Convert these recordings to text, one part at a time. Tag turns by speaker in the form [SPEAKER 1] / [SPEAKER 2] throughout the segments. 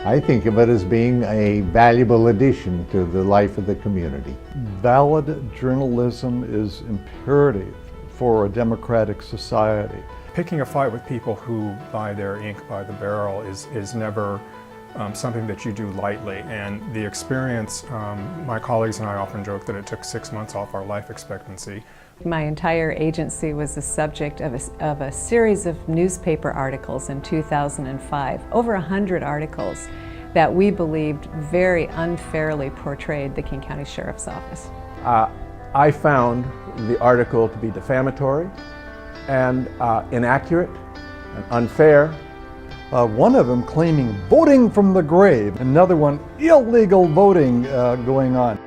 [SPEAKER 1] I think of it as being a valuable addition to the life of the community.
[SPEAKER 2] Valid journalism is imperative for a democratic society.
[SPEAKER 3] Picking a fight with people who buy their ink by the barrel is never something that you do lightly. And the experience, my colleagues and I often joke that it took 6 months off our life expectancy.
[SPEAKER 4] My entire agency was the subject of a series of newspaper articles in 2005, over 100 articles that we believed very unfairly portrayed the King County Sheriff's Office.
[SPEAKER 5] I found the article to be defamatory and inaccurate and unfair.
[SPEAKER 2] One of them claiming voting from the grave, another one illegal voting going on.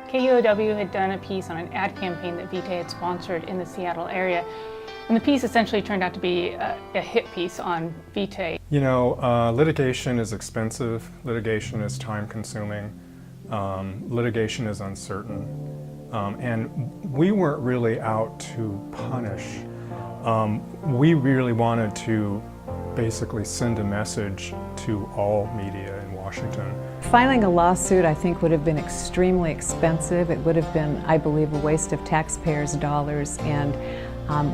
[SPEAKER 6] KUOW had done a piece on an ad campaign that Vitae had sponsored in the Seattle area. And the piece essentially turned out to be a hit piece on Vitae.
[SPEAKER 3] You know, litigation is expensive, litigation is time consuming, litigation is uncertain, and we weren't really out to punish. We really wanted to basically send a message to all media in Washington.
[SPEAKER 4] Filing a lawsuit, I think, would have been extremely expensive. It would have been, I believe, a waste of taxpayers' dollars. And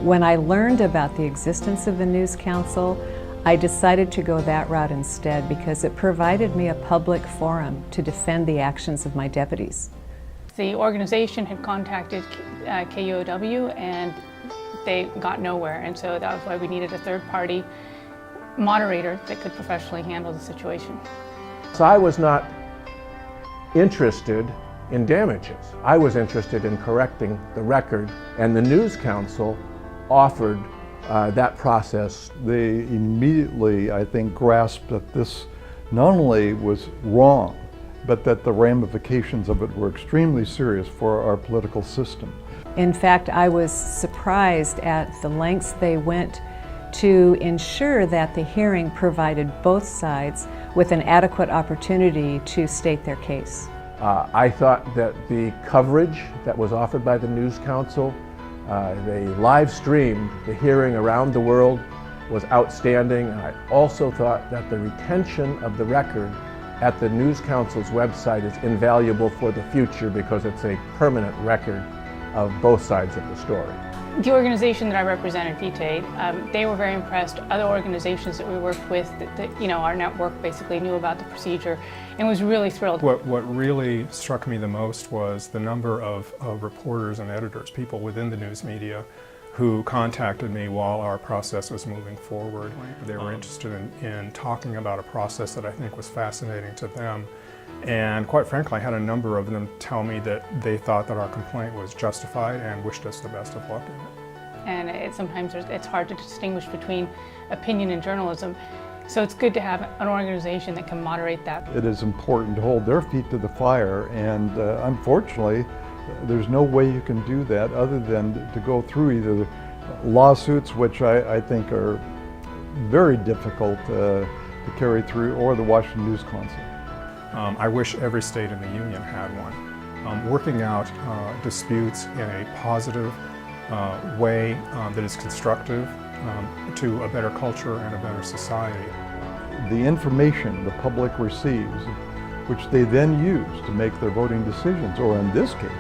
[SPEAKER 4] when I learned about the existence of the News Council, I decided to go that route instead because it provided me a public forum to defend the actions of my deputies.
[SPEAKER 6] The organization had contacted KUOW and they got nowhere, and so that was why we needed a third-party moderator that could professionally handle the situation.
[SPEAKER 5] So I was not interested in damages. I was interested in correcting the record, and the News Council offered that process.
[SPEAKER 2] They immediately, I think, grasped that this not only was wrong, but that the ramifications of it were extremely serious for our political system.
[SPEAKER 4] In fact, I was surprised at the lengths they went to ensure that the hearing provided both sides with an adequate opportunity to state their case.
[SPEAKER 5] I thought that the coverage that was offered by the News Council, they live streamed the hearing around the world, was outstanding. And I also thought that the retention of the record at the News Council's website is invaluable for the future because it's a permanent record of both sides of the story.
[SPEAKER 6] The organization that I represented, Vitae, they were very impressed. Other organizations that we worked with, you know, our network basically knew about the procedure and was really thrilled.
[SPEAKER 3] What really struck me the most was the number of reporters and editors, people within the news media, who contacted me while our process was moving forward. They were interested in talking about a process that I think was fascinating to them. And quite frankly, I had a number of them tell me that they thought that our complaint was justified and wished us the best of luck in it.
[SPEAKER 6] And sometimes it's hard to distinguish between opinion and journalism. So it's good to have an organization that can moderate that.
[SPEAKER 2] It is important to hold their feet to the fire, and unfortunately, there's no way you can do that other than to go through either lawsuits, which I think are very difficult to carry through, or the Washington News Council.
[SPEAKER 3] I wish every state in the union had one. Working out disputes in a positive way that is constructive to a better culture and a better society.
[SPEAKER 2] The information the public receives, which they then use to make their voting decisions, or in this case,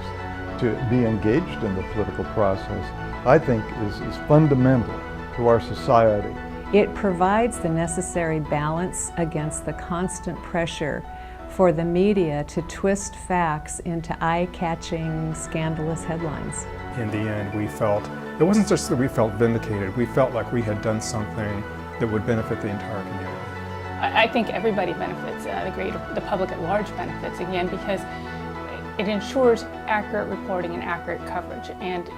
[SPEAKER 2] to be engaged in the political process, I think is fundamental to our society.
[SPEAKER 4] It provides the necessary balance against the constant pressure for the media to twist facts into eye-catching, scandalous headlines.
[SPEAKER 3] In the end, we felt, it wasn't just that we felt vindicated, we felt like we had done something that would benefit the entire community.
[SPEAKER 6] I think everybody benefits, the public at large benefits, again, because it ensures accurate reporting and accurate coverage. And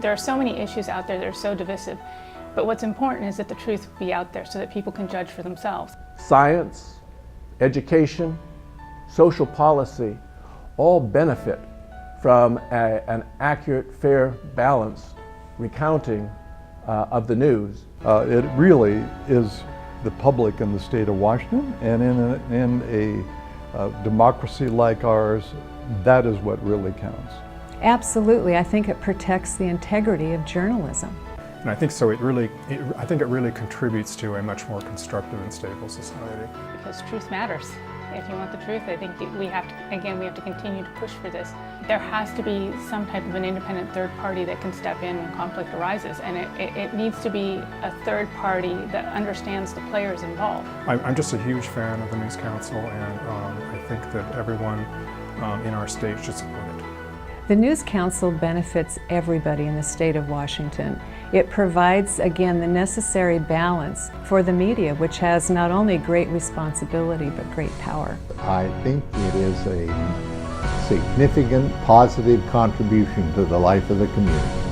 [SPEAKER 6] there are so many issues out there that are so divisive, but what's important is that the truth be out there so that people can judge for themselves.
[SPEAKER 5] Science, education, social policy all benefit from an accurate, fair, balanced recounting of the news.
[SPEAKER 2] It really is the public in the state of Washington, and in a democracy like ours, that is what really counts.
[SPEAKER 4] Absolutely. I think it protects the integrity of journalism.
[SPEAKER 3] And I think so. I think it really contributes to a much more constructive and stable society.
[SPEAKER 6] Because truth matters. If you want the truth, I think we have to continue to push for this. There has to be some type of an independent third party that can step in when conflict arises, and it needs to be a third party that understands the players involved.
[SPEAKER 3] I'm just a huge fan of the News Council, and I think that everyone in our state should support it.
[SPEAKER 4] The News Council benefits everybody in the state of Washington. It provides, again, the necessary balance for the media, which has not only great responsibility but great power.
[SPEAKER 1] I think it is a significant positive contribution to the life of the community.